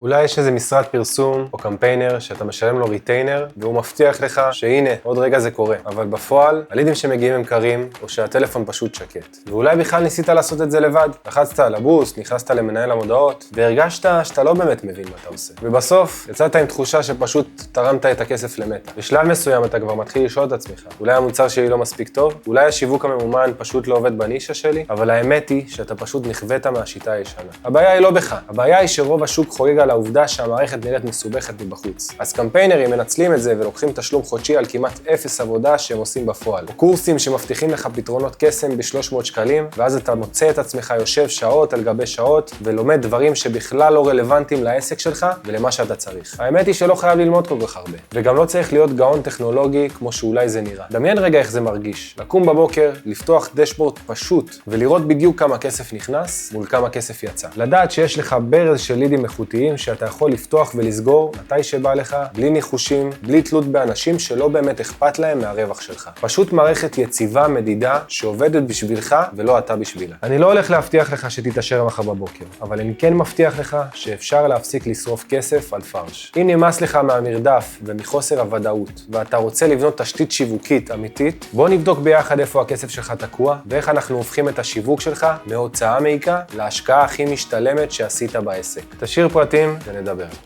אולי יש איזה משרד פרסום או קמפיינר שאתה משלם לו ריטיינר והוא מבטיח לך שהנה, עוד רגע זה קורה. אבל בפועל, הלידים שמגיעים הם קרים או שהטלפון פשוט שקט. ואולי בכלל ניסית לעשות את זה לבד. לחצת על הבוסט, נכנסת למנהל המודעות והרגשת שאתה לא באמת מבין מה אתה עושה. ובסוף, יצאת עם תחושה שפשוט תרמת את הכסף למטה. בשלב מסוים אתה כבר מתחיל לשאול את עצמך. אולי המוצר שלי לא מספיק טוב? אולי השיווק הממומן פשוט לא עובד בנישה שלי? אבל האמת היא שאתה פשוט נכווית מהשיטה הישנה. הבעיה היא לא בך. הבעיה היא שרוב השוק חוגג על העובדה שהמערכת נראית מסובכת מבחוץ. אז קמפיינרים מנצלים את זה ולוקחים תשלום חודשי על כמעט אפס עבודה שהם עושים בפועל. או קורסים שמבטיחים לך פתרונות קסם ב-300 שקלים, ואז אתה מוצא את עצמך יושב שעות על גבי שעות ולומד דברים שבכלל לא רלוונטיים לעסק שלך ולמה שאתה צריך. האמת היא שלא חייב ללמוד כל כך הרבה, וגם לא צריך להיות גאון טכנולוגי כמו שאולי זה נראה. דמיין רגע איך זה מרגיש. לקום בבוקר, לפתוח דשבורד פשוט ולראות בדיוק כמה כסף נכנס מול כמה כסף יצא. לדעת שיש לך ברז של לידים איכותיים שאתה יכול לפתוח ולסגור מתי שבא לך, בלי ניחושים, בלי תלות באנשים שלא באמת אכפת להם מהרווח שלך. פשוט מערכת יציבה, מדידה, שעובדת בשבילך ולא אתה בשבילה. אני לא הולך להבטיח לך שתתעשר מחר בבוקר, אבל אני כן מבטיח לך שאפשר להפסיק לשרוף כסף על פרש. אם נמאס לך מהמרדף ומחוסר הוודאות, ואתה רוצה לבנות תשתית שיווקית אמיתית, בוא נבדוק ביחד איפה הכסף שלך תקוע, ואיך אנחנו הופכים את השיווק שלך מהוצאה מעיקה להשקעה הכי משתלמת שעשית בעסק. תשאיר פרטים ונדבר.